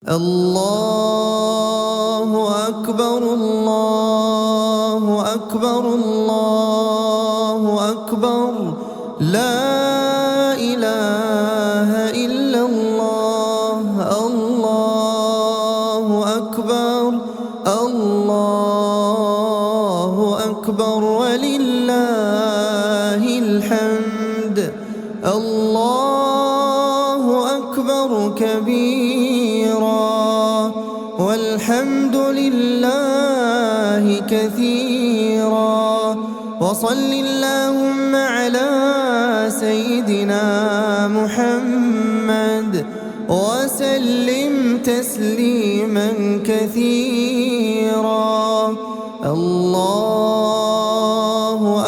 الله أكبر الله أكبر الله أكبر لا إله إلا الله الله أكبر الله أكبر ولله الحمد الله أكبر كبيرا والحمد لله كثيرا وصل اللهم على سيدنا محمد وسلم تسليما كثيرا الله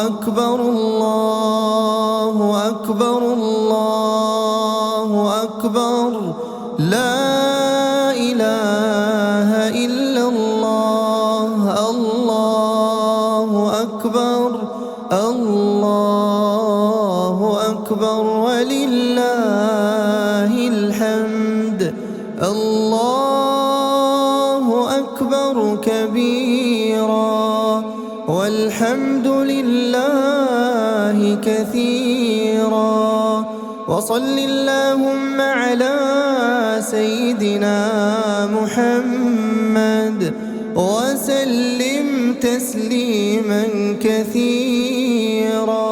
أكبر الله أكبر الله أكبر لا إله إلا الله الله أكبر الله أكبر ولله الحمد الله أكبر كبيرا والحمد لله كثيرا وصل اللهم على سيدنا محمد وسلم تسليما كثيرا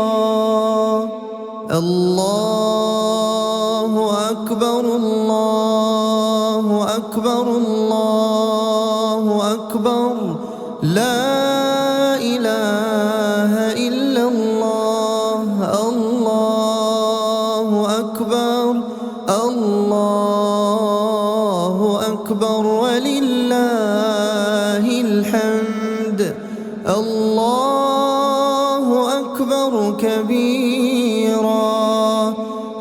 الله أكبر الله أكبر الله أكبر لا إله إلا الله الله أكبر الله أكبر ولله الحمد الله أكبر كبيرا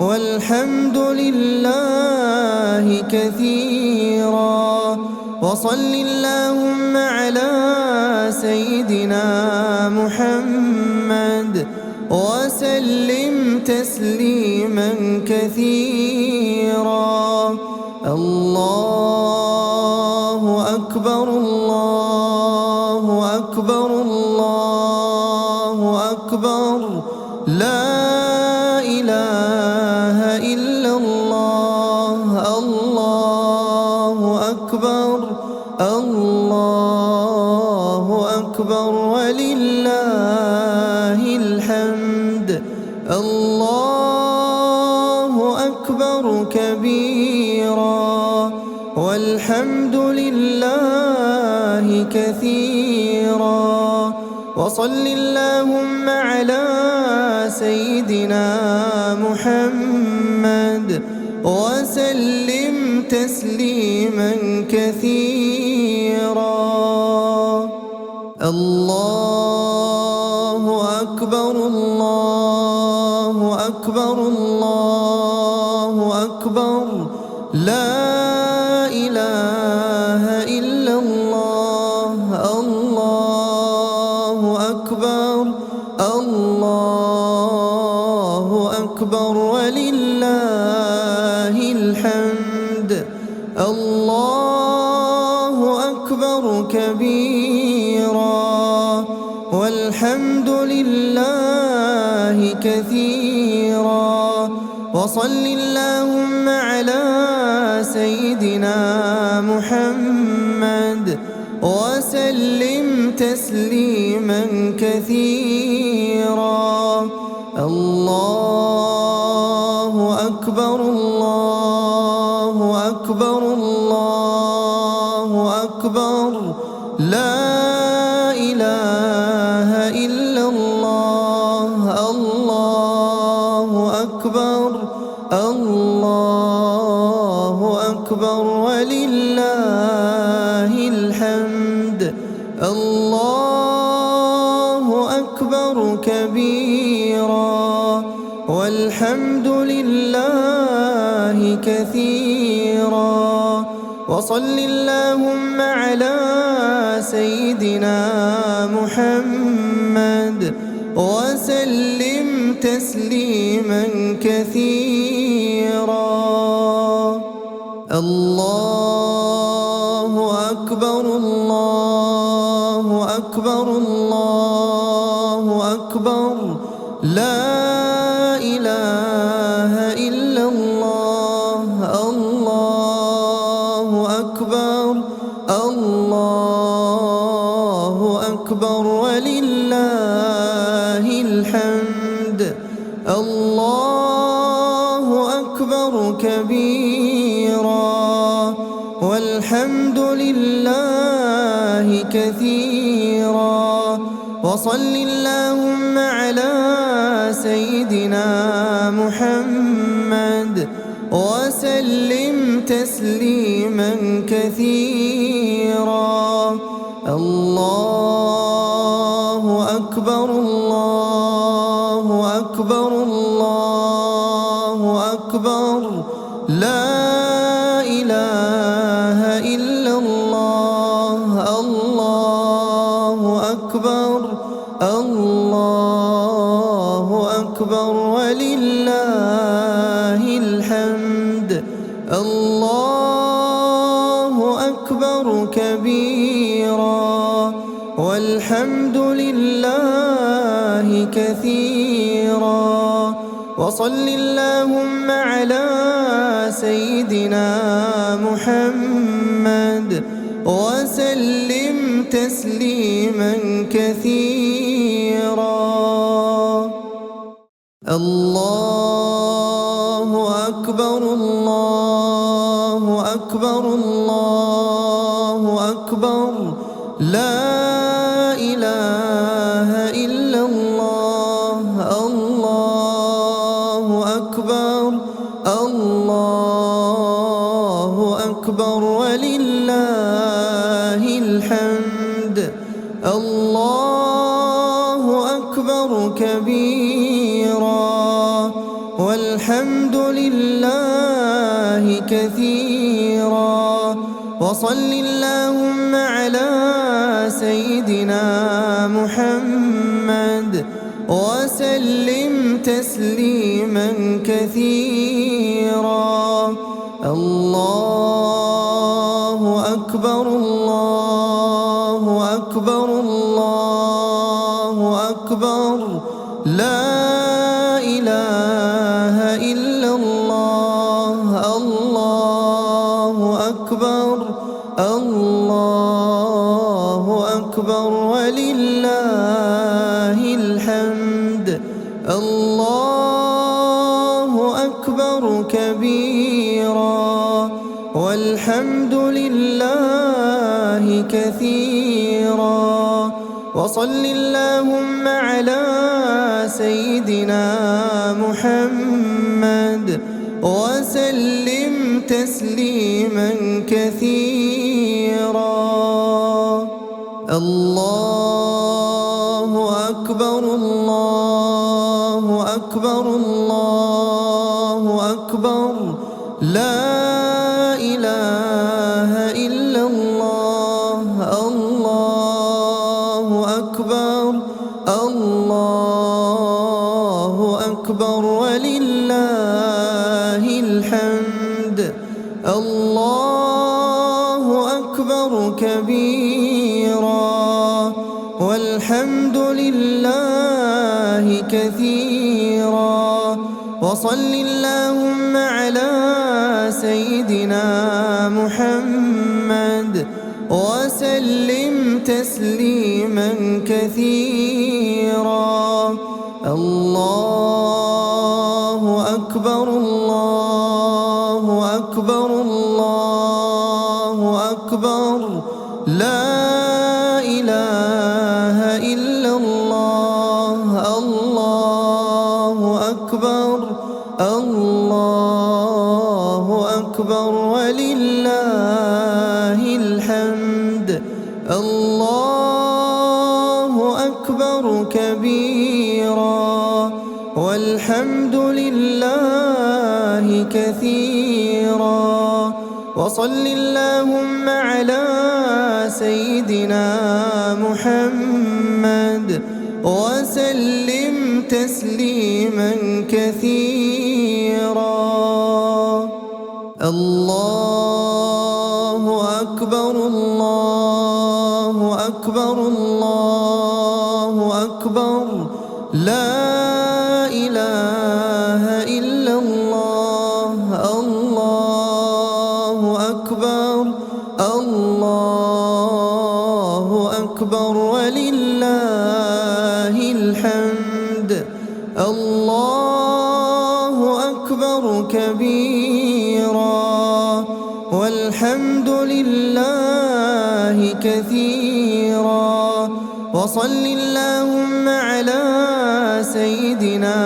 والحمد لله كثيرا وصل اللهم على سيدنا محمد وسلم تسليما كثيرا الله أكبر الله أكبر الله أكبر لا إله إلا الله الله أكبر الله أكبر ولله الحمد الله أكبر كبيرا والحمد لله كثيرا وصل اللهم على سيدنا محمد وسلم تسليما كثيرا الله أكبر الله أكبر الله أكبر لا إله إلا الله الله أكبر الله أكبر ولله الحمد الله أكبر كبيرا والحمد لله كثيرا وصل اللهم على سيدنا محمد وسلم تسليما كثيرا الله أكبر الله أكبر الله أكبر لا إله إلا الله الله أكبر الله أكبر ولله الحمد الله أكبر كبيرا والحمد لله كثيرا وصل اللهم على سيدنا محمد وسلم تسليما كثيرا الله أكبر الله أكبر الله أكبر لا إله إلا الله الله أكبر الله أكبر ولله الحمد الله أكبر كبيرا والحمد لله كثيرا وصل اللهم على سيدنا محمد وسلم تسليما كثيرا الله أكبر الله أكبر الله أكبر لا إله إلا الله الله أكبر الله أكبر ولله الحمد الله أكبر كبيرا والحمد لله كثيرا وصل اللهم على سيدنا محمد وسلم تسليما كثيرا الله أكبر الله أكبر الله أكبر لا إله إلا الله الله أكبر الله أكبر ولله الحمد الله أكبر كبيرا والحمد لله كثيرا وصل اللهم على سيدنا محمد وسلم تسليما كثيرا الله أكبر الله أكبر الله أكبر لا إله إلا الله الله أكبر الله أكبر ولله الحمد الله أكبر كبيرا والحمد لله كثيرا وصل اللهم على سيدنا محمد وسلم تسليما كثيرا الله أكبر الله أكبر الله أكبر لا إله إلا الله الله أكبر الله أكبر ولله الحمد الله أكبر كبيرا والحمد لله كثيرا وصل اللهم على سيدنا محمد وسلم تسليما كثيرا الله أكبر الله أكبر الله أكبر لا إله إلا الله الله أكبر الله أكبر ولله الحمد الله أكبر كبيرا والحمد لله كثيرا وصل اللهم على سيدنا محمد وسلم تسليما كثيرا الله أكبر الله أكبر الله أكبر لا إله إلا الله الله أكبر الله أكبر ولله الحمد الله أكبر كبيرا والحمد لله كثيرا وصل اللهم على سيدنا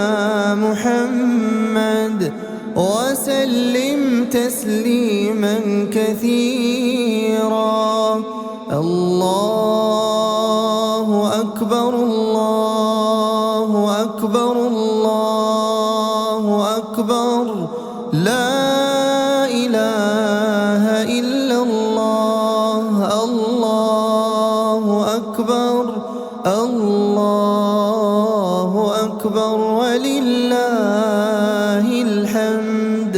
محمد وسلم تسليما كثيرا الله أكبر الله أكبر الله أكبر لا إله إلا الله الله أكبر الله أكبر ولله الحمد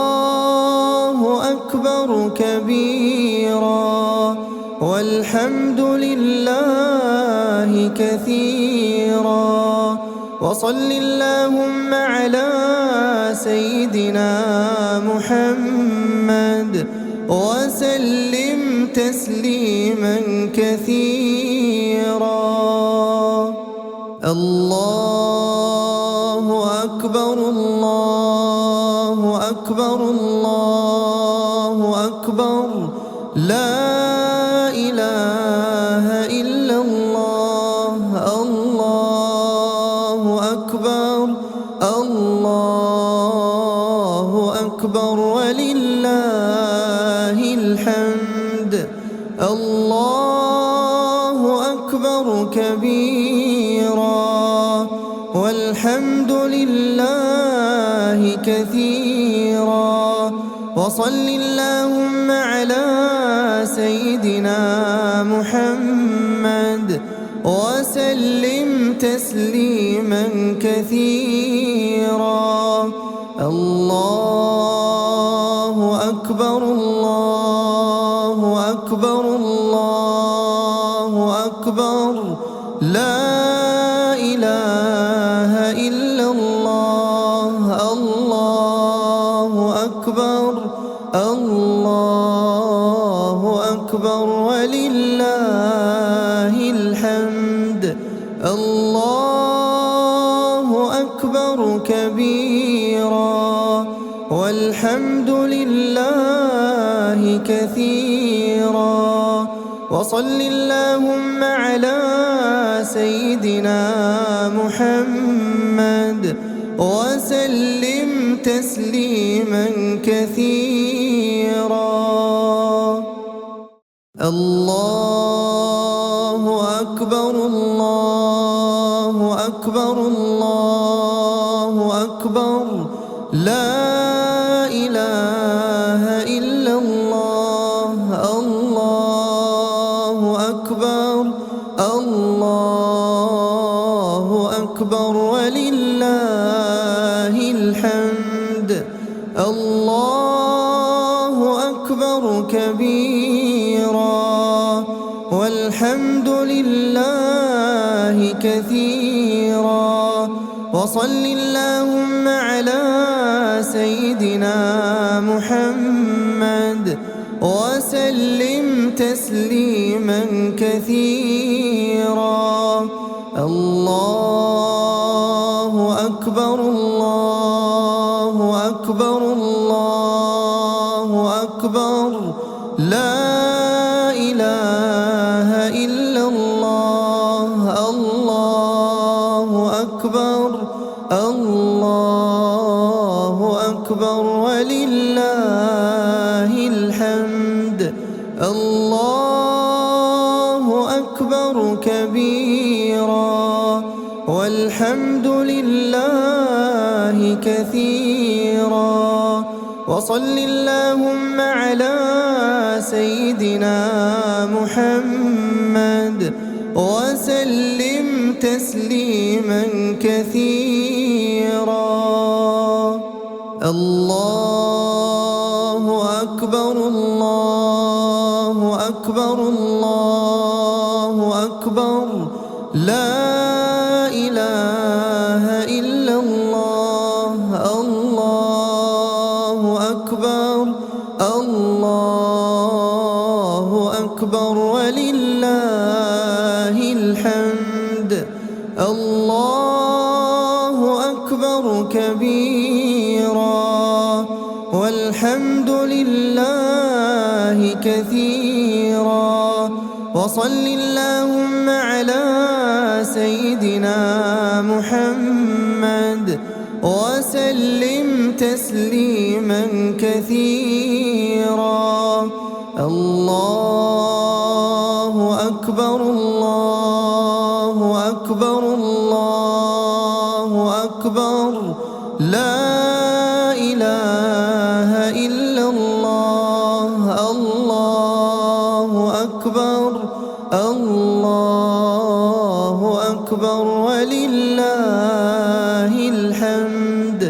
الله أكبر كبيرا والحمد لله كثيرا وصل اللهم على سيدنا محمد وسلم تسليما كثيرا الله أكبر الله أكبر الله أكبر لا إله إلا الله الله أكبر الله أكبر ولله الحمد الله أكبر كبيرا والحمد لله كثيرا وصل اللهم على سيدنا محمد وسلم تسليما كثيرا الله أكبر الله أكبر الله أكبر لا إله إلا الله الله أكبر الله أكبر ولله الحمد الله أكبر كبيرا والحمد لله كثيرا وصل اللهم على سيدنا محمد وسلم تسليما كثيرا الله أكبر الله أكبر الله أكبر لا إله إلا الله الله أكبر الله أكبر ولله الحمد الله أكبر كبيرا والحمد لله كثيرا وصل اللهم على سيدنا محمد وسلم تسليما كثيرا الله أكبر الله أكبر الله أكبر لا إله إلا الله الله أكبر الله أكبر ولله الحمد الله أكبر كبيرا والحمد لله كثيرا وصل اللهم على سيدنا محمد وسلم تسليما كثيرا الله أكبر الله أكبر الله أكبر لا إله إلا الله الله أكبر الله أكبر ولله الحمد الله أكبر كبيرا والحمد لله كثيرا وصل اللهم على سيدنا محمد وسلم تسليما كثيرا الله أكبر الله أكبر الله أكبر لا إله إلا الله الله أكبر الله أكبر ولله الحمد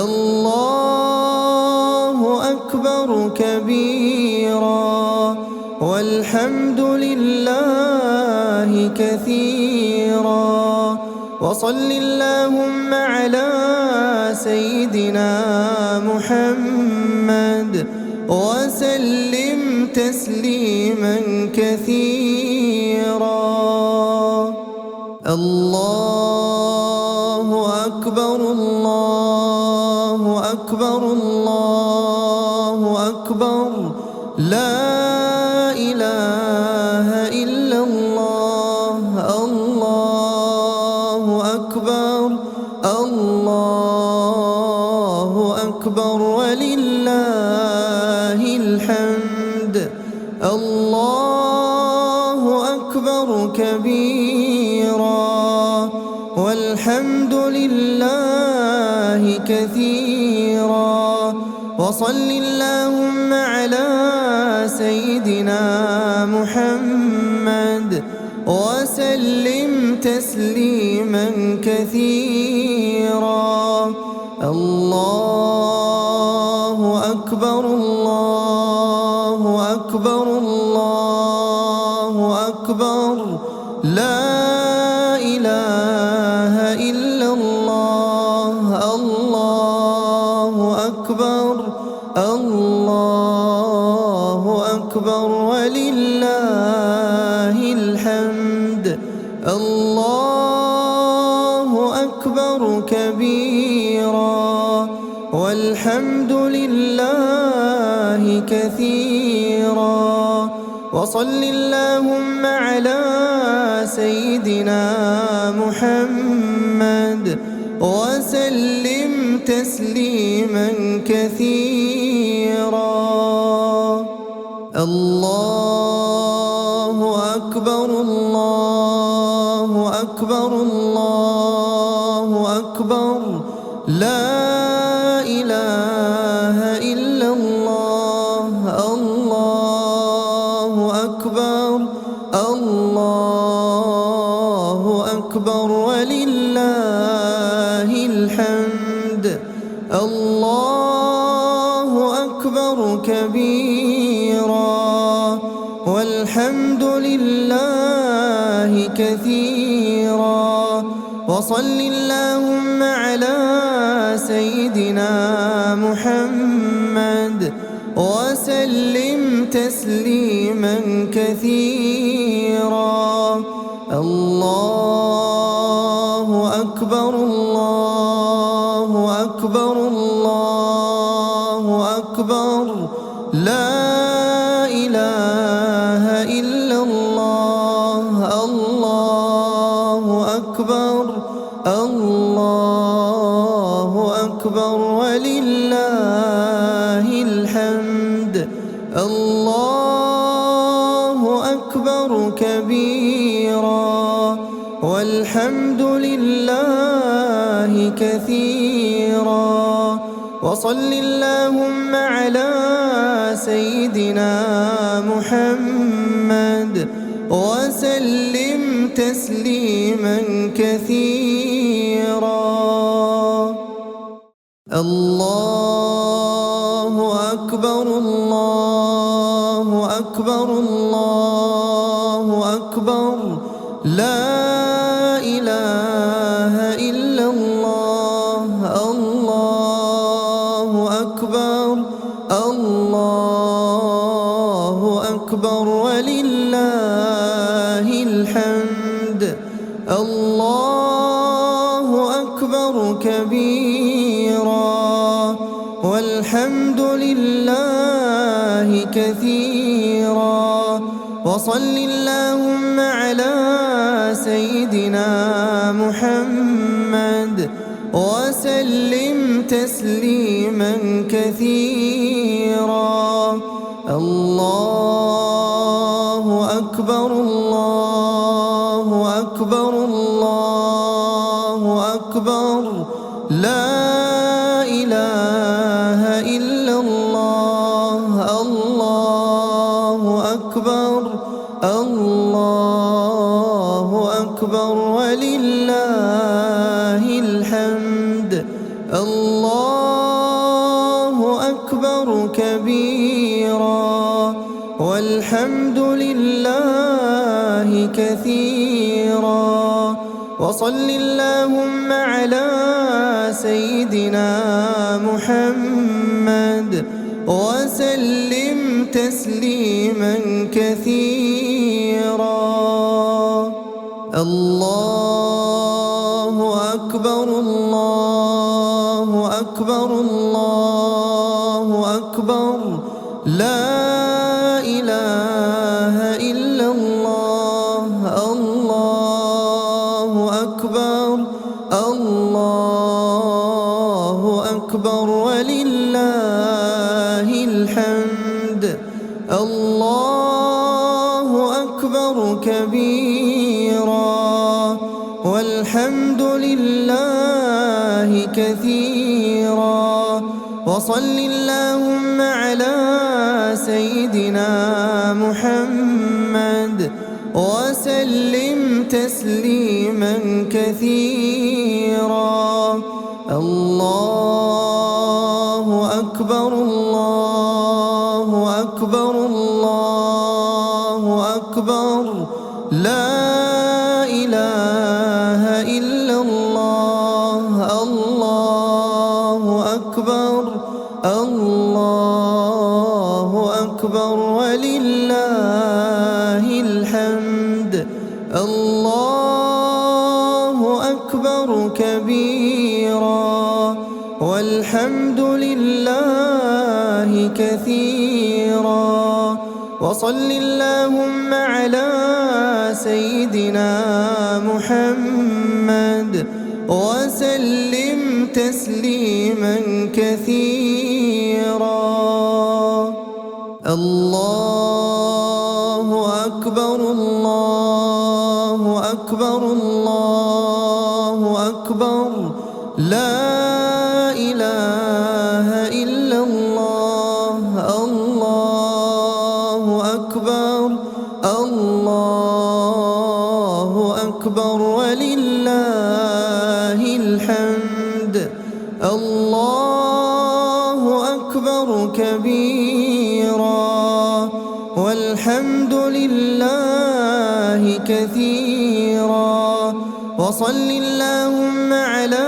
الله أكبر كبيرا والحمد لله كثيرا وصل اللهم على سيدنا محمد وسلم تسليما كثيرا الله أكبر الله أكبر الله أكبر لا إله إلا الله الله أكبر الله أكبر ولله الحمد الله أكبر كبيرا والحمد لله كثيرا وصل اللهم على سيدنا محمد وسلم تسليما كثيرا الله أكبر الله أكبر الله أكبر لا إله إلا الله الله أكبر الله أكبر ولله الحمد الله أكبر كبيرا والحمد لله كثيرا وصل اللهم على سيدنا محمد وسلم تسليما كثيرا الله أكبر الله أكبر الله أكبر لا إله إلا الله الله أكبر الله أكبر ولله الحمد الله أكبر كبيرا والحمد لله كثيرا وصل اللهم على سيدنا محمد وسلم تسليما كثيرا الله أكبر الله أكبر الله أكبر لا إله إلا الله الله أكبر الله أكبر ولله الحمد الله أكبر كبيرا والحمد لله كثيرا وصل اللهم على سيدنا محمد وسلم تسليما كثيرا الله أكبر الله أكبر أكبر الله أكبر لا إله إلا الله الله أكبر الله أكبر ولله الحمد الله أكبر كبيرا والحمد لله كثيرا وصل اللهم على سيدنا محمد وسلم تسليما كثيرا الله أكبر الله أكبر الله أكبر لا إله إلا الله الله أكبر الله أكبر ولله الحمد الله أكبر كبيرا والحمد لله كثيرا وصل اللهم على سيدنا محمد وسلم تسليما كثيرا الله أكبر الله أكبر الله أكبر لا إله إلا الله الله أكبر الله أكبر ولله الحمد الله أكبر كبيرا والحمد لله كثيرا وصل اللهم على سيدنا محمد وسلم تسليما كثيرا الله أكبر الله أكبر الله أكبر لا إله إلا الله الله أكبر الله أكبر ولله الحمد الله أكبر كبيرا والحمد لله كثيرا وصل اللهم على سيدنا محمد وسلم تسليما كثيرا الله أكبر الله أكبر الله أكبر لا إله إلا الله الله أكبر الله أكبر ولله الحمد الله أكبر كبيرا والحمد لله كثيرا وصل اللهم على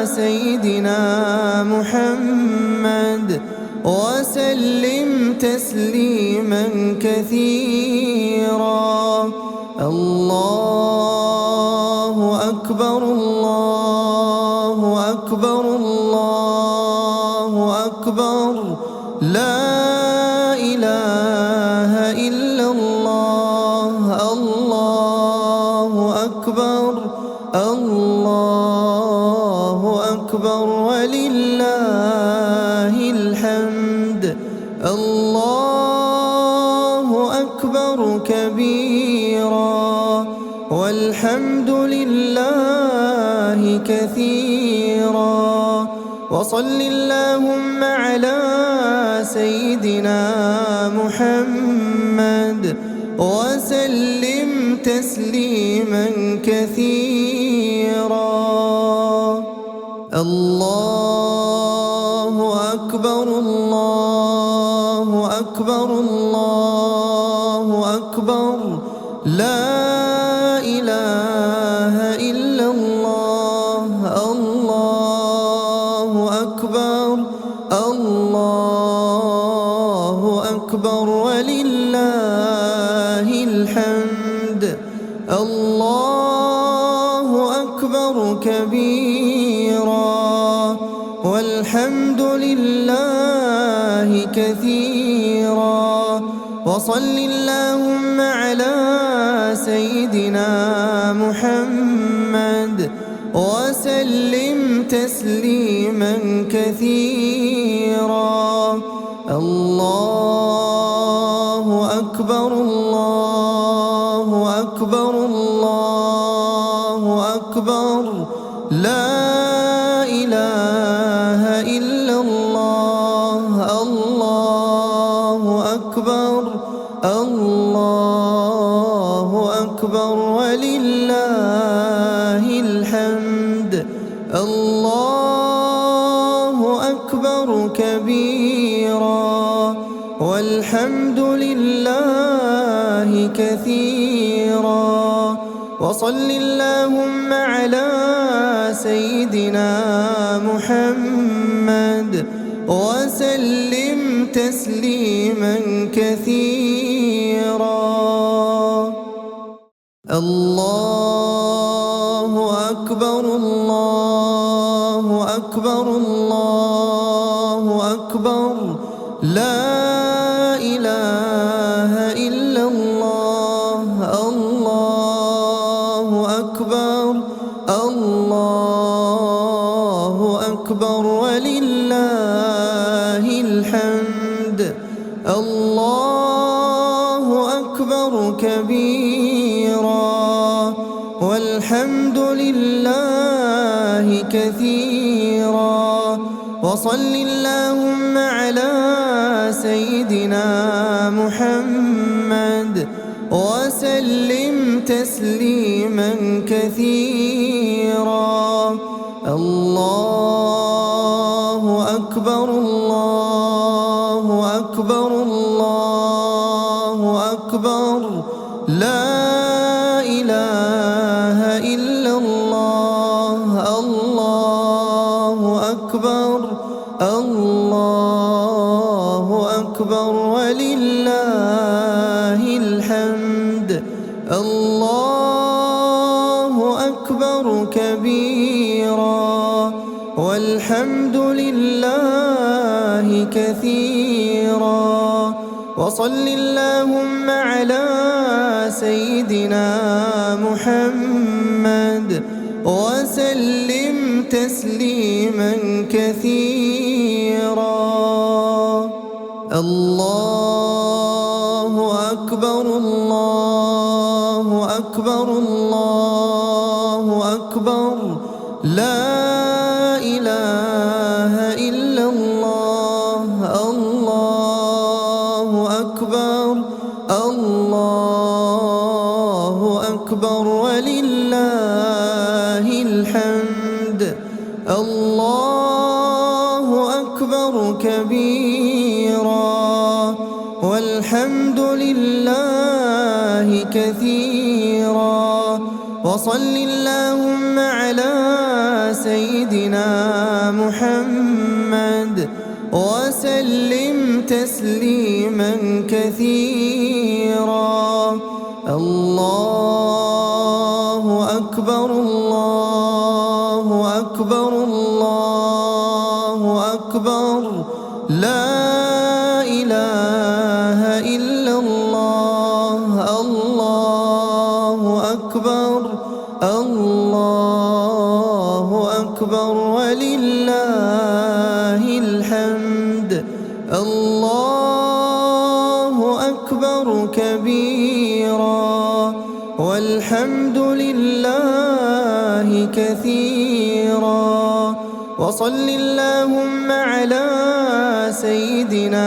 سيدنا محمد وسلم تسليما كثيرا الله أكبر الله أكبر الله أكبر لا إله إلا الله الله أكبر الله أكبر ولله الحمد الله أكبر كبيرا والحمد لله كثيرا وصل اللهم على سيدنا محمد وسلم تسليما كثيرا الله أكبر الله أكبر الله الله أكبر لا إله إلا الله الله أكبر الله أكبر ولله الحمد الله أكبر كبيرا والحمد لله كثيرا وصل اللهم على سيدنا محمد وسلم تسليما كثيرا الله أكبر الله أكبر الله أكبر لا إله إلا الله الله أكبر الله أكبر ولله الحمد الله أكبر كبيرا والحمد لله كثيرا وصل اللهم على سيدنا محمد وسلم تسليما كثيرا الله أكبر الله أكبر الله أكبر لا إله إلا الله الله أكبر الله أكبر ولله الحمد الله أكبر كبيرا والحمد لله كثيرا وصل اللهم على سيدنا محمد وسلم تسليما كثيرا الله أكبر الله أكبر الله أكبر لا إله إلا الله الله أكبر الله أكبر ولله الحمد الله أكبر كبيرا والحمد لله كثيرا وصل اللهم على سيدنا محمد وسلم تسليما كثيرا الله أكبر الله أكبر الله أكبر لا إله إلا الله الله أكبر الله أكبر ولله الحمد الله أكبر كبيرا والحمد لله كثيرا وصل اللهم على سيدنا محمد وسلم تسليما كثيرا الله أكبر الله أكبر الله أكبر لا إله إلا الله الله أكبر الله أكبر ولله الحمد الله أكبر كبيرا والحمد لله كثيرا وصل اللهم على سيدنا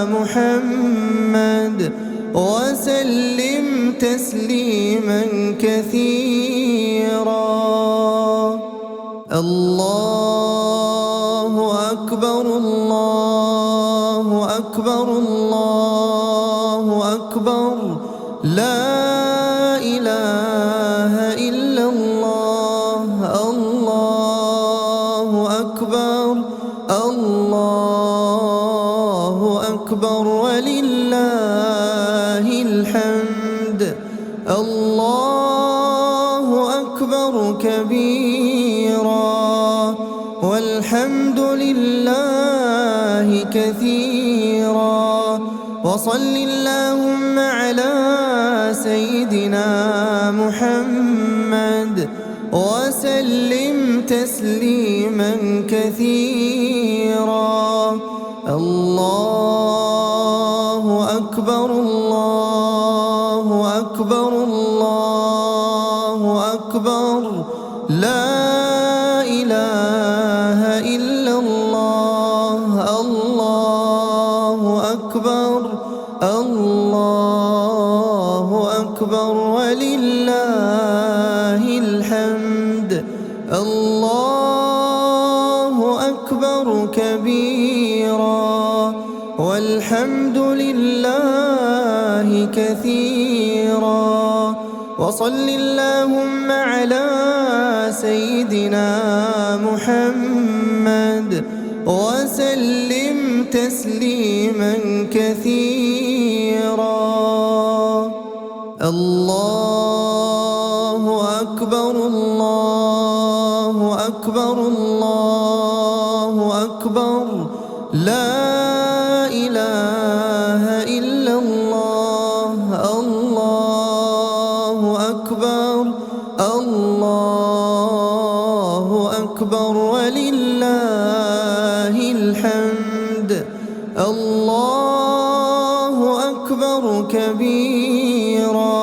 محمد وسلم تسليما كثيرا الله أكبر الله أكبر الله أكبر لا إله إلا الله الله أكبر الله أكبر ولله الحمد الله أكبر كبيرا والحمد لله كثيرا وصل اللهم على سيدنا محمد وسلم تسليما كثيرا الله أكبر الله أكبر الله أكبر لا إله إلا الله الله أكبر الله أكبر ولله الحمد الله أكبر كبيرا والحمد لله كثيرا وصل اللهم على سيدنا محمد وسلم تسليما كثيرا الله أكبر الله أكبر الله أكبر لا إله إلا الله الله أكبر الله أكبر ولله الحمد الله أكبر كبيرا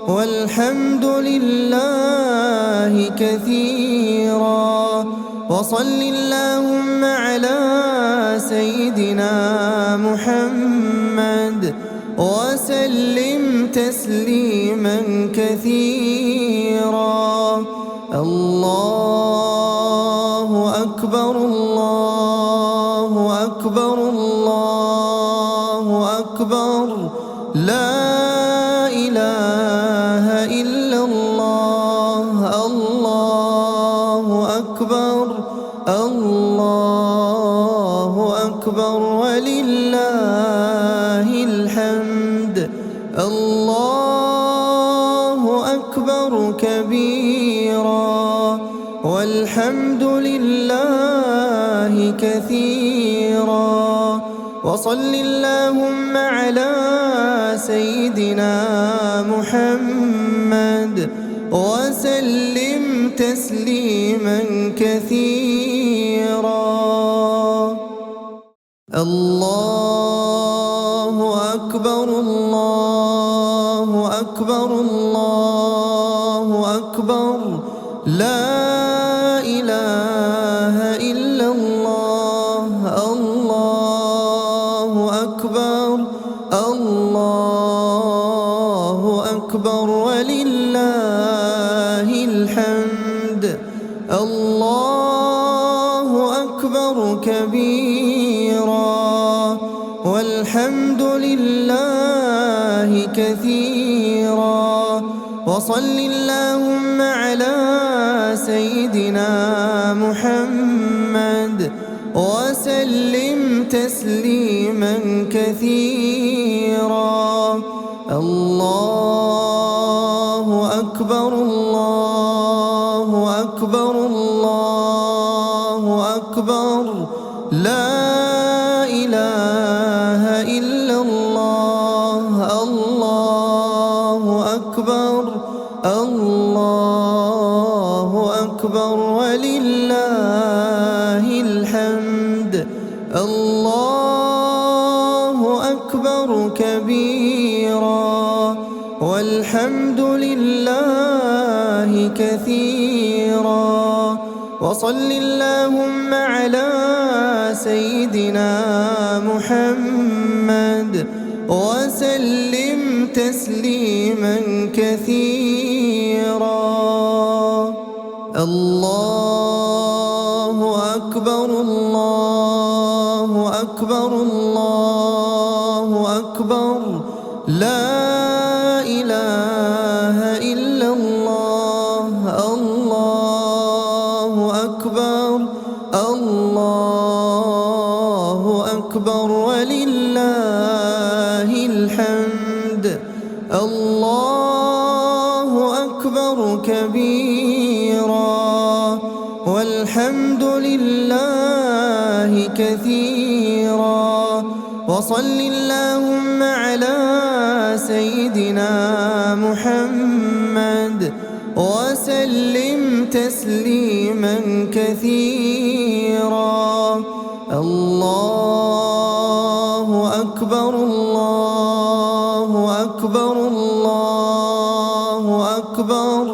والحمد لله كثيرا وصل اللهم على سيدنا محمد وسلم تسليما كثيرا الله أكبر الله أكبر الله أكبر لا إله إلا الله الله أكبر الله أكبر ولله الحمد الله أكبر كبيرا والحمد لله كثيرا وصل اللهم على سيدنا محمد وسلم تسليما كثيرا الله أكبر الله أكبر الله أكبر لا إله إلا الله الله أكبر الله أكبر ولله الحمد الله أكبر كبيرا والحمد لله كثيرا وصل اللهم على سيدنا محمد وسلم تسليما كثيرا الله أكبر الله أكبر الله أكبر لا إله إلا الله الله أكبر الله أكبر ولله الحمد الله أكبر كبيرا والحمد لله كثيرا وصل اللهم على سيدنا محمد وسلم تسليما كثيرا الله أكبر الله أكبر الله أكبر لا إله إلا الله. الله أكبر الله أكبر ولله الحمد. الله أكبر كبيرا والحمد لله كثيرا. وصل اللهم على سيدنا محمد وسلم تسليما كثيرا. الله أكبر الله أكبر الله أكبر.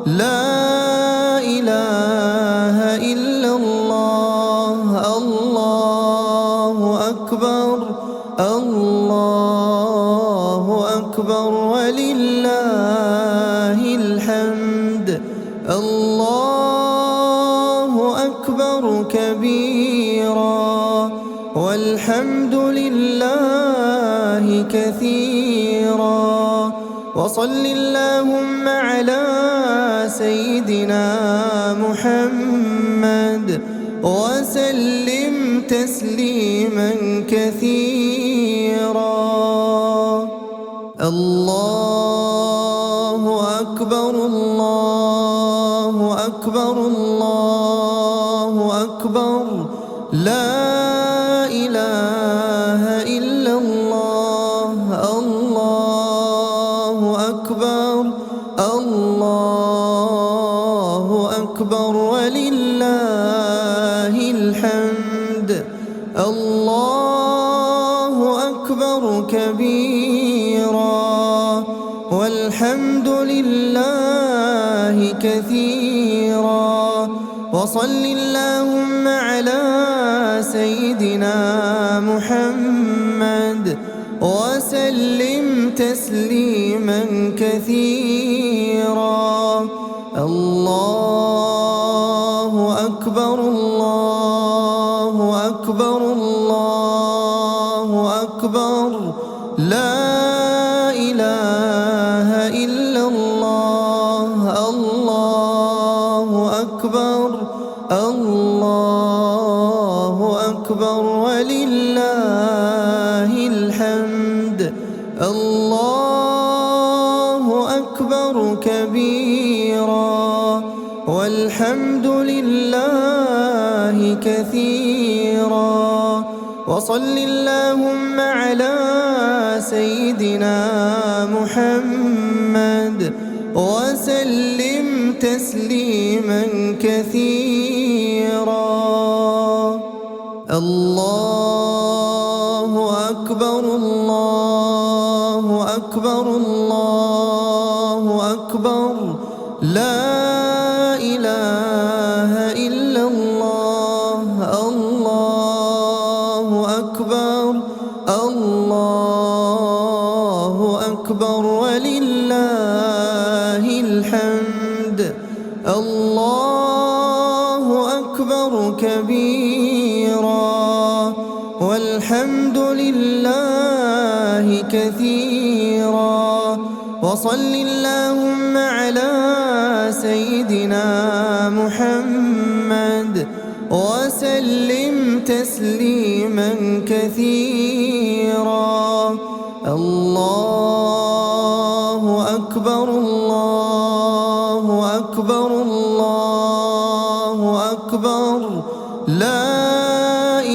لا إله إلا الله. الله أكبر الله أكبر ولله الحمد. الله أكبر كبيرا والحمد لله كثيرا. وصل اللهم على سيدنا محمد وسلم تسليما كثيرا. الله أكبر الله أكبر الله أكبر. لا إله إلا الله. الله أكبر الله أكبر ولله الحمد. الله أكبر كبيرا والحمد لله كثيرا. وصل اللهم على سيدنا محمد وسلم تسليما كثيرا. الله أكبر الله أكبر الله أكبر. لا إله إلا الله. الله أكبر الله أكبر ولله الحمد. الله أكبر كبيرا والحمد لله كثيرا. وصل اللهم على سيدنا محمد وسلم تسليما كثيرا. الله أكبر الله أكبر الله أكبر. لا إله إلا الله. الله أكبر الله أكبر ولله الحمد. الله أكبر كبيرا والحمد لله كثيرا. وصل اللهم على سيدنا محمد وسلم تسليما كثيرا. الله أكبر الله أكبر الله أكبر. لا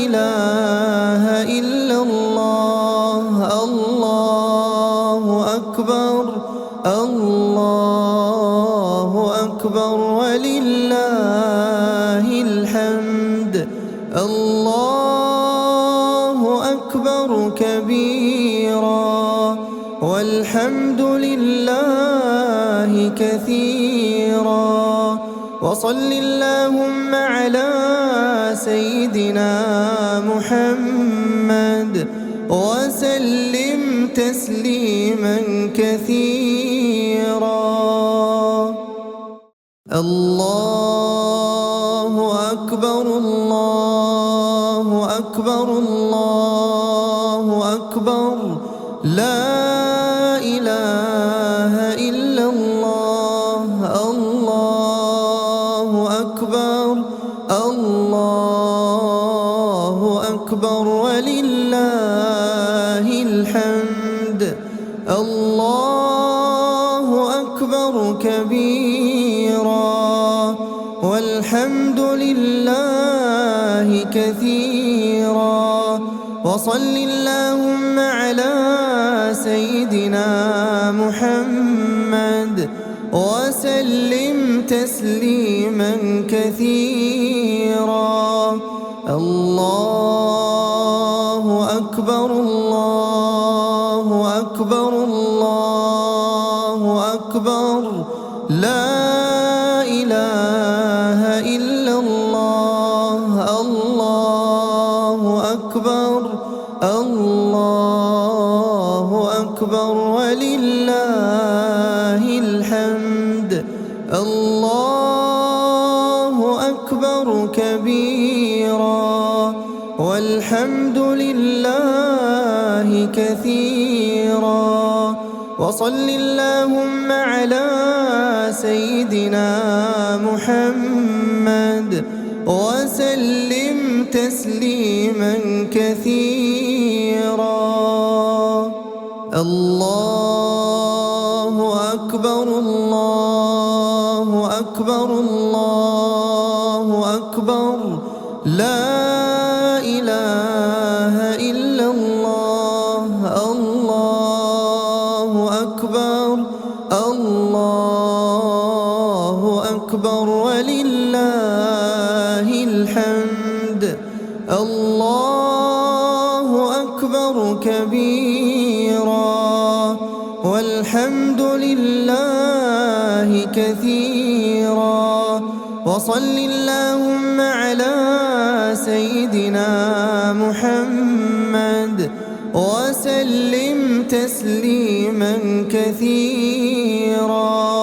إله إلا الله. الله أكبر الله أكبر ولله الحمد. الله أكبر كبيرا والحمد لله كثيرا. وصل اللهم على سيدنا محمد وسلم تسليما كثيرا. الله أكبر الله أكبر الله أكبر. لا إله إلا الله. الله أكبر الله أكبر ولله الحمد. الله أكبر كبيرا والحمد لله كثيرا. وصل اللهم على سيدنا محمد وسلم تسليما كثيرا. الله أكبر الله أكبر الله أكبر لا إله إلا الله. الله أكبر الله أكبر ولله الحمد. الله أكبر كبيرا والحمد لله كثيرا. وصل اللهم على سيدنا محمد وسلم تسليما كثيرا. الله أكبر الله أكبر الله أكبر لا إله إلا الله. الله أكبر الله أكبر ولله الحمد. الله أكبر كبيرا والحمد لله كثيرا. وصل اللهم على سيدنا محمد وسلم تسليما كثيرا.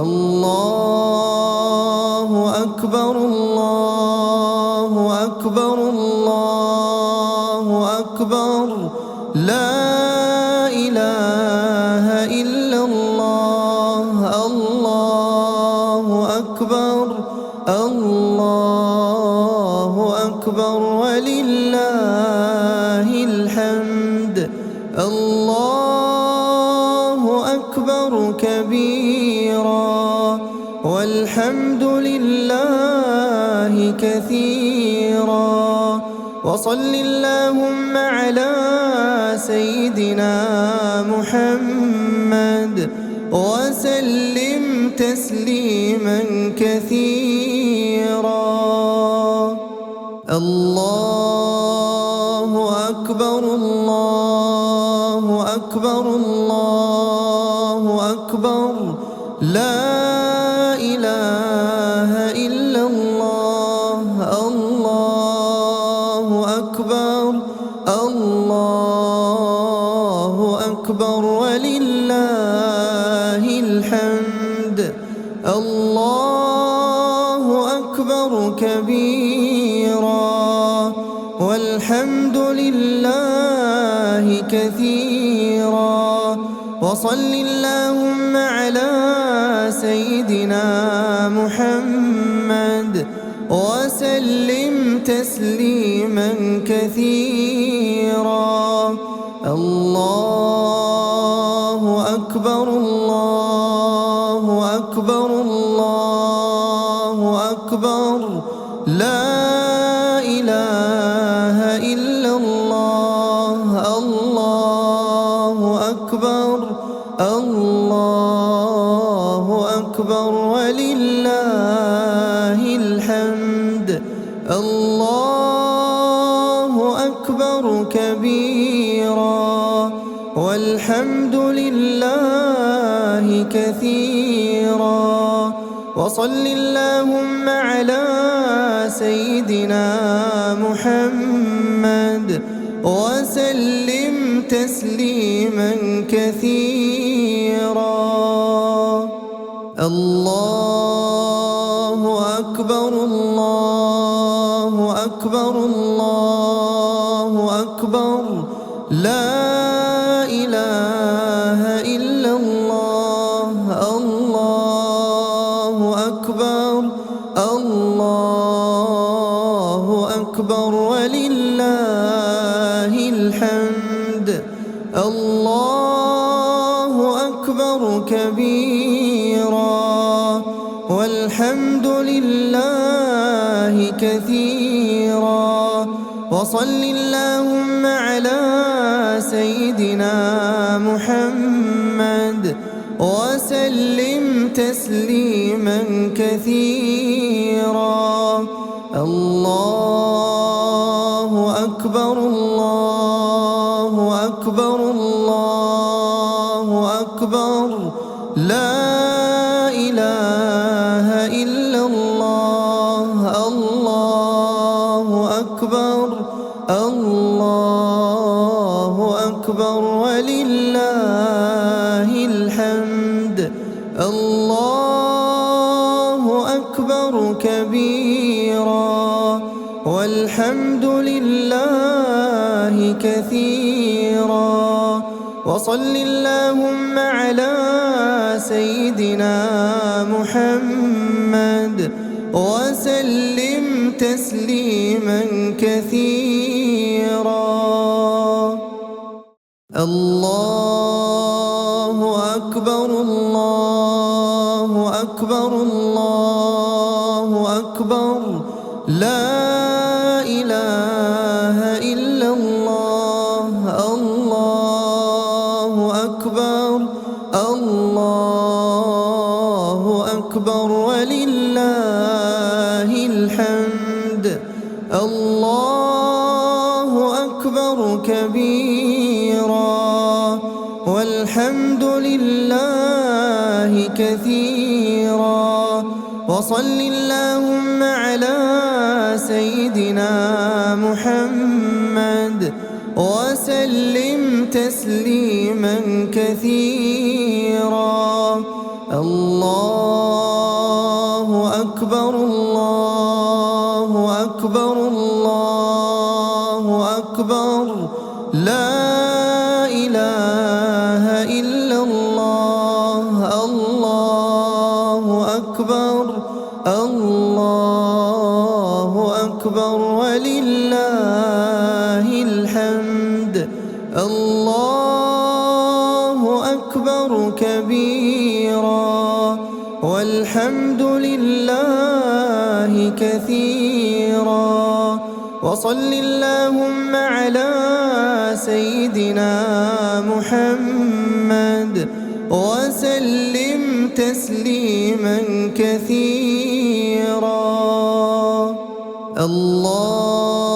الله أكبر الله أكبر الله أكبر لا إله إلا الله. الله أكبر الله أكبر ولله الحمد. الله أكبر كبيرا والحمد لله كثيرا. وصل اللهم على سيدنا محمد وسلم تسليما كثيرا. الله أكبر الله أكبر الله أكبر لا إله إلا الله. الله أكبر الله أكبر ولله الحمد. الله أكبر كبيرا والحمد لله كثيرا. وصل اللهم على سيدنا محمد وسلم تسليما كثيرا. الله أكبر الله أكبر الله أكبر لا إله إلا الله. الله أكبر الله أكبر ولله الحمد. الله أكبر كبيرا والحمد لله كثيرا. وصل اللهم على سيدنا محمد وسلم تسليما كثيرا. الله أكبر الله أكبر الله أكبر لا إله الله أكبر كبيرا والحمد لله كثيرا وصل اللهم على سيدنا محمد وسلم تسليما كثيرا الله أكبر الله أكبر الله أكبر لا إله إلا الله الله أكبر الله أكبر ولله الحمد الله أكبر كبيرا والحمد لله كثيرا وصل اللهم على سيدنا محمد وسلم تسليما كثيرا الله أكبر الله أكبر الله أكبر لا إله إلا الله الله أكبر الله أكبر ولله الحمد الله أكبر كبيرا والحمد لله كثيرا وصل اللهم على سيدنا محمد وسلم تسليما كثيرا الله أكبر الله أكبر الله أكبر لا إله إلا الله الله أكبر الله أكبر ولله الحمد الله أكبر كبيرا والحمد لله كثيرا وصل اللهم على سيدنا محمد وسلم تسليما كثيرا الله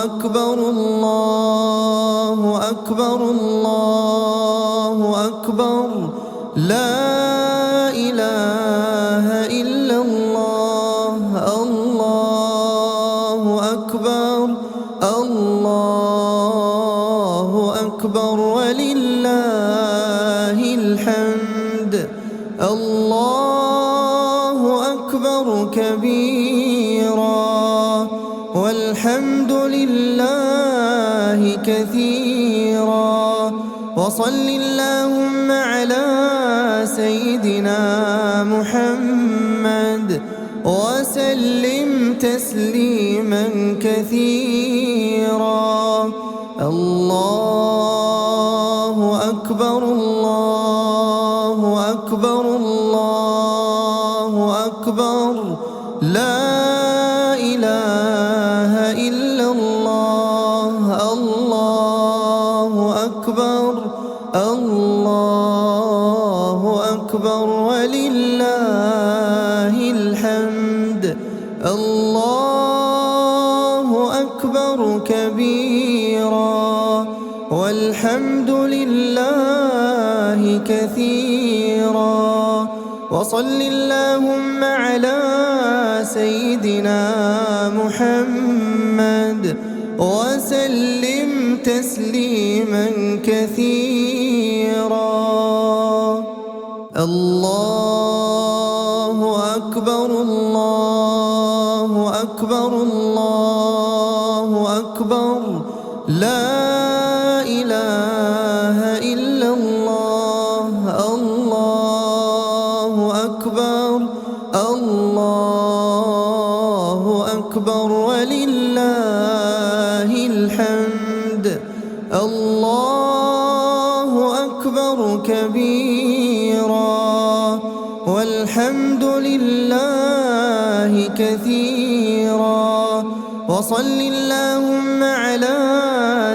أكبر الله أكبر الله أكبر لا إله إلا الله الله أكبر الله أكبر ولله الحمد الله أكبر كبيرا والحمد لله كثيرا وصل اللهم على سيدنا محمد وسلم تسليما كثيرا الله أكبر الله أكبر الله أكبر لا إله إلا الله الله أكبر الله أكبر ولله الحمد الله أكبر كبيرا والحمد لله كثيرا وصل اللهم على سيدنا محمد وسلم تسليما كثيرا الله أكبر الله أكبر الله أكبر لا إله إلا الله الله أكبر الله أكبر ولله الحمد الله أكبر كبيرا والحمد لله كثيرا وصل اللهم على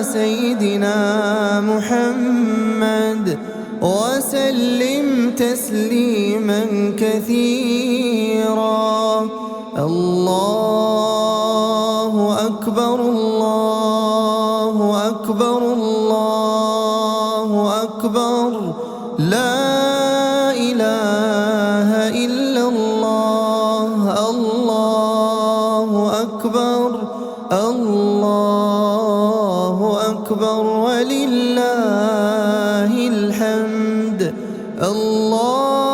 سيدنا محمد وسلم تسليما كثيرا الله أكبر الله أكبر الله أكبر لا إله إلا الله الله أكبر الله أكبر ولله الحمد الله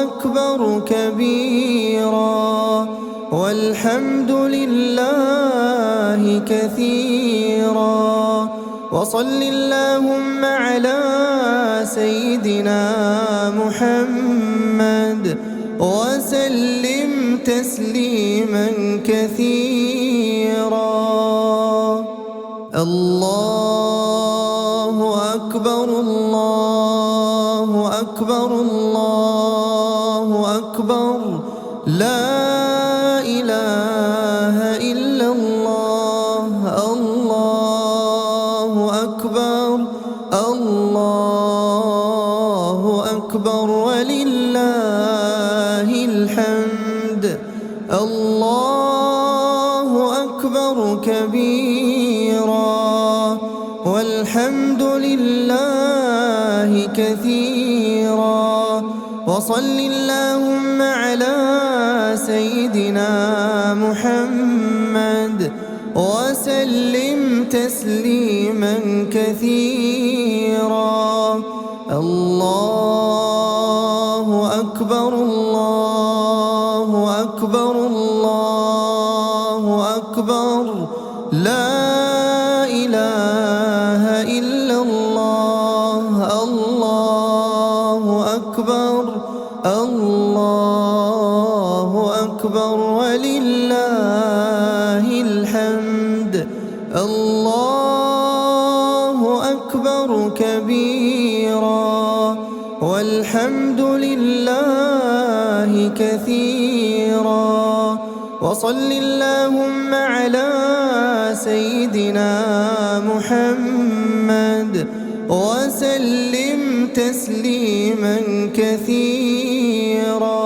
أكبر كبيرا والحمد لله كثيرا وصل اللهم على سيدنا محمد وسلم تسليما كثيرا الله أكبر الله أكبر الله أكبر لا إله إلا الله الله أكبر الله أكبر ولله الحمد الله أكبر كبيرا والحمد لله كثيرا وصل اللهم على سيدنا محمد وسلم تسليما كثيرا الله أكبر الله أكبر الله أكبر لا إله إلا الله الله أكبر الله أكبر ولله الحمد الله أكبر كبيرا والحمد لله كثيرا وصل اللهم على سيدنا محمد وسلم تسليما كثيرا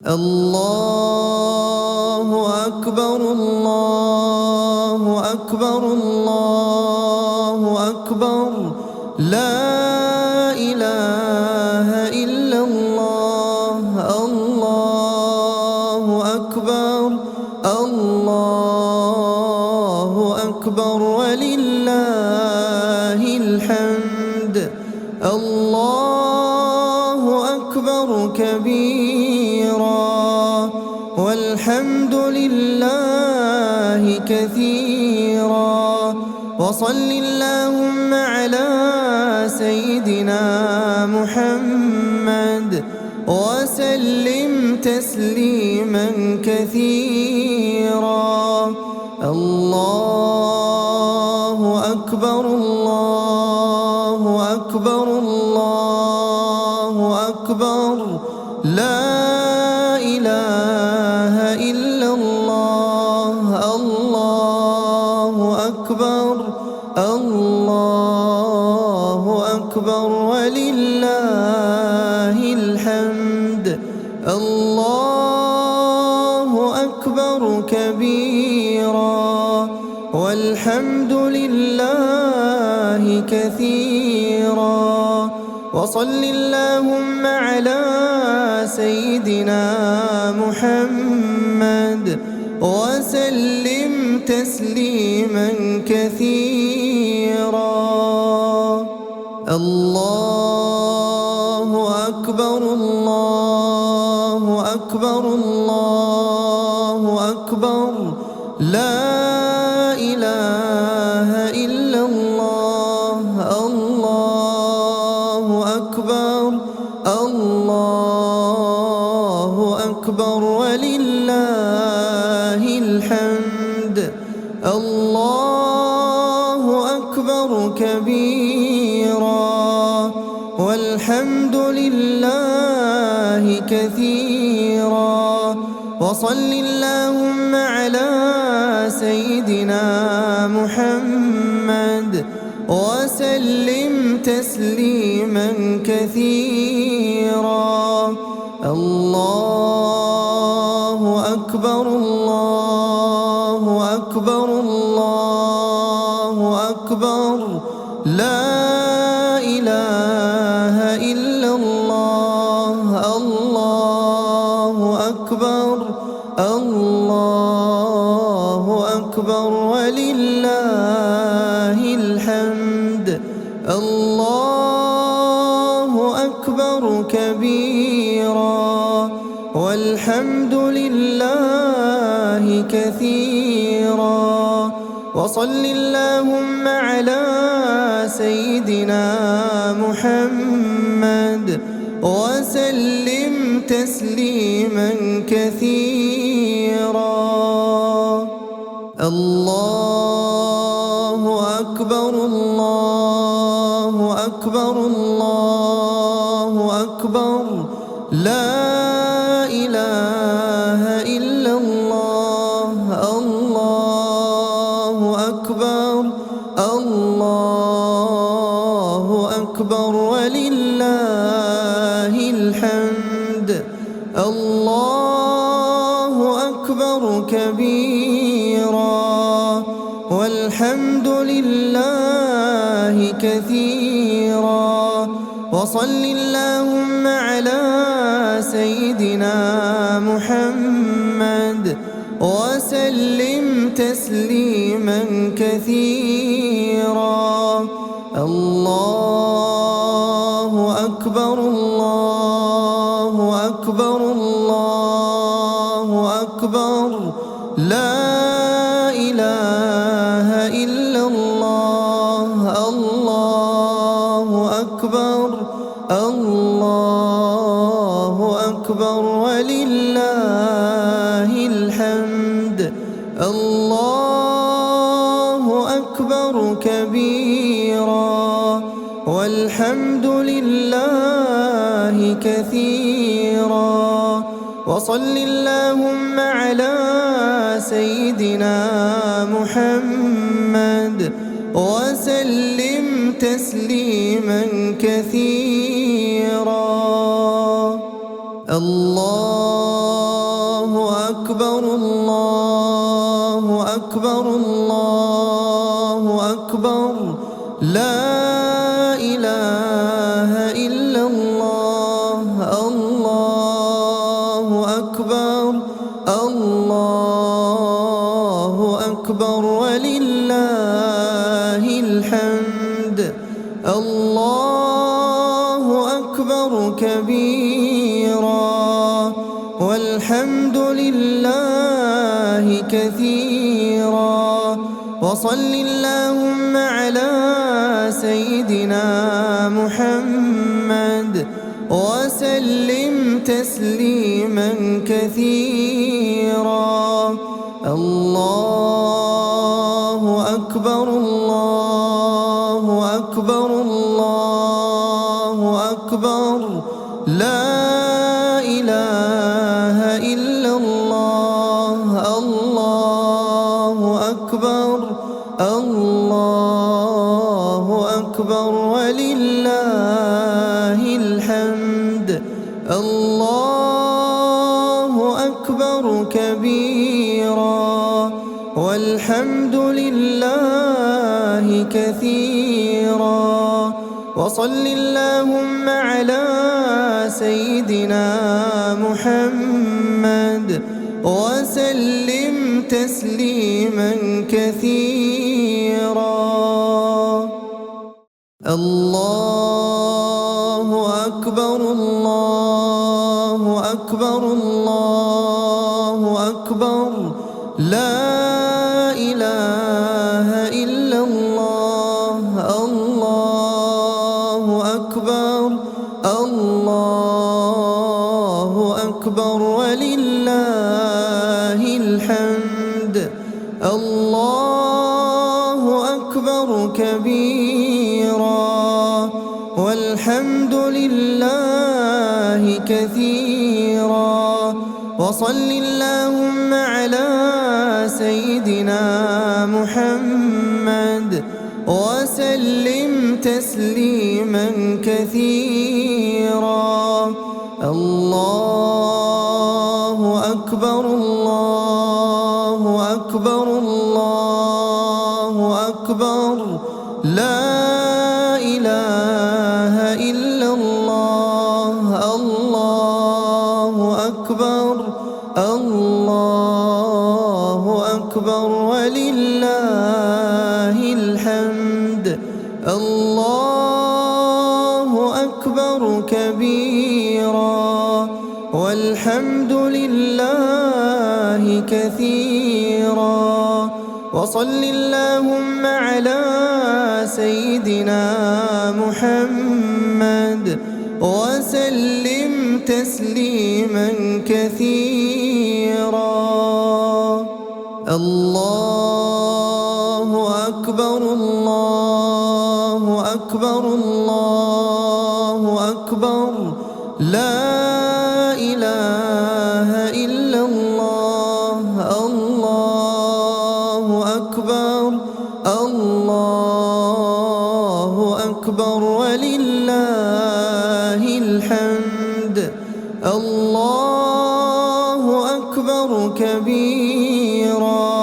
الله أكبر الله أكبر الله أكبر لا إله إلا الله الله أكبر الله أكبر ولله الحمد الله أكبر كبيرا والحمد لله كثيرا وصل اللهم على سيدنا محمد وسلم تسليما كثيرا الله أكبر الله أكبر الله أكبر لا إله إلا الله الله أكبر الله أكبر ولله الحمد الله أكبر كبيرا والحمد لله كثيرا وصل اللهم على سيدنا محمد وسلم تسليما كثيرا الله أكبر الله أكبر الله أكبر لا إله إلا الله الله أكبر الله أكبر ولله الحمد الله أكبر أكبر كبيرا والحمد لله كثيرا وصل اللهم على سيدنا محمد وسلم تسليما كثيرا الله أكبر الله أكبر الله أكبر لا إله إلا الله الله أكبر الله أكبر ولله الحمد الله أكبر كبيرا والحمد لله كثيرا وصل اللهم على سيدنا محمد وسلم تسليما كثيرا الله أكبر الله أكبر الله أكبر لا إله إلا الله الله أكبر الله أكبر ولله الحمد الله أكبر كبيرا والحمد لله كثيرا وصل اللهم على سيدنا محمد وسلم تسليما كثيرا الله أكبر الله أكبر الله أكبر لا إله إلا الله الله أكبر الله أكبر ولله الحمد الله أكبر كبيرا والحمد لله كثيرا وصل اللهم على سيدنا محمد وسلم تسليما كثيرا الله أكبر الله أكبر الله أكبر لا إله إلا الله الله أكبر الله أكبر ولله الحمد الله أكبر كبيرا والحمد لله كثيرا وصل اللهم على سيدنا محمد وسلم تسليما كثيرا الله أكبر الله أكبر الله أكبر لا إله إلا الله الله أكبر الله أكبر ولله الحمد الله أكبر كبيرا والحمد لله كثيرا وصل اللهم على سيدنا محمد وسلم تسليما كثيرا الله أكبر الله أكبر الله أكبر لا إله إلا الله الله أكبر الله أكبر ولله الحمد الله أكبر كبيرا والحمد لله كثيرا وصل اللهم على سيدنا محمد وسلم تسليما كثيرا. الله أكبر الله أكبر الله أكبر لا إله إلا الله. الله أكبر الله أكبر ولله الحمد. الله أكبر كبيرا والحمد لله كثيرا وصل اللهم على سيدنا محمد وسلم تسليما كثيرا. الله أكبر الله أكبر الله أكبر لا إله إلا الله. الله أكبر الله أكبر ولله الحمد. الله أكبر كبيرا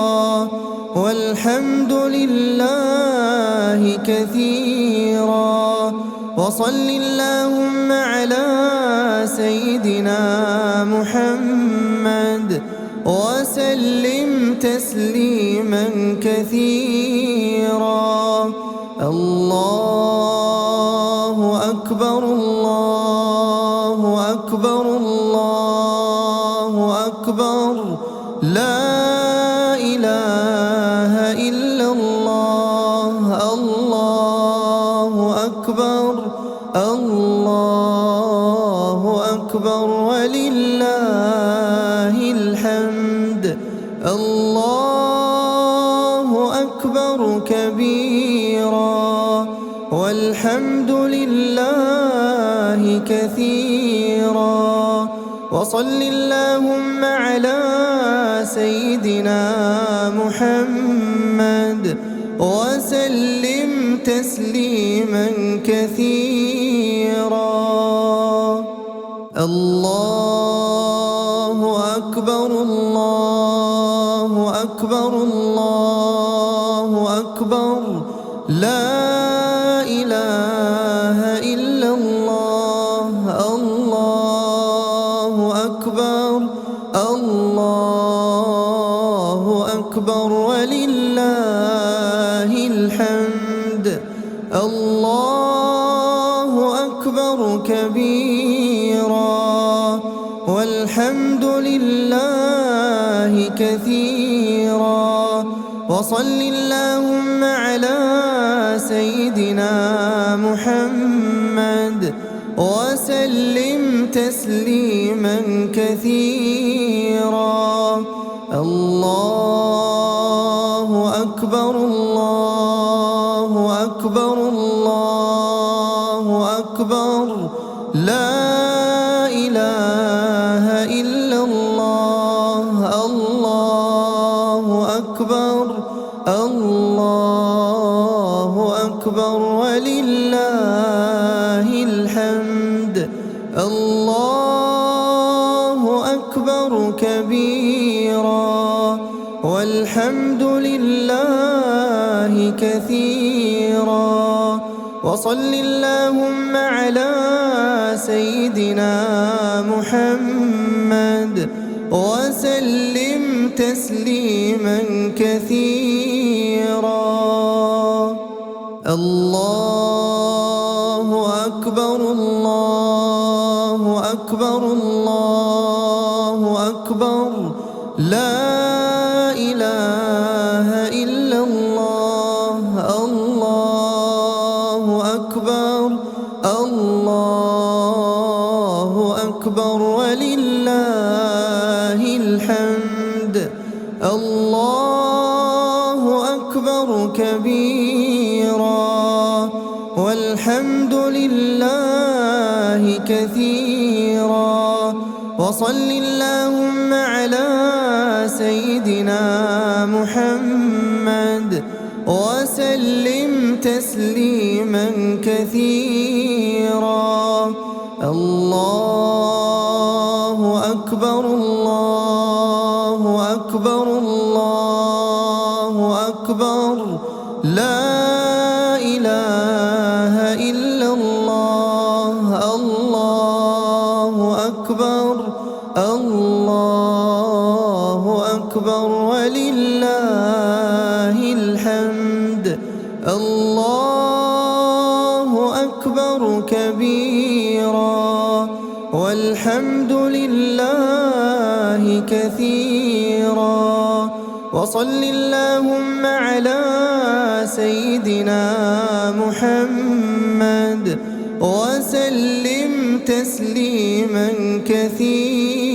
والحمد لله كثيرا وصل اللهم على سيدنا محمد وسلم تسليما كثيرا. الله أكبر الله أكبر الله أكبر لا إله إلا الله. الله أكبر الله أكبر ولله الحمد. الله أكبر كبيرا والحمد لله كثيرا وصل اللهم على سيدنا محمد وسلم تسليما كثيرا. الله أكبر الله أكبر الله أكبر لا إله إلا الله. الله أكبر الله أكبر ولله الحمد. الله أكبر كبيرا والحمد لله كثيرا وصل اللهم على سيدنا محمد وسلم تسليما كثيرا. الله أكبر الله أكبر الله أكبر لا إله إلا الله. الله أكبر الله أكبر ولله الحمد. الله أكبر كبيرا والحمد لله كثيرا وصل اللهم على سيدنا محمد وسلم تسليما كثيرا. الله أكبر الله أكبر الله أكبر لا إله إلا الله. الله أكبر الله أكبر ولله الحمد. الله أكبر كبيرا والحمد لله كثيرا. وصل اللهم على سيدنا محمد وسلم تسليما كثيرا. الله أكبر الله أكبر الله أكبر لا إله إلا الله. الله أكبر الله أكبر ولله الحمد. الله أكبر كبيرا والحمد لله كثيرا. وصل اللهم على سيدنا محمد وسلم تسليما كثيرا.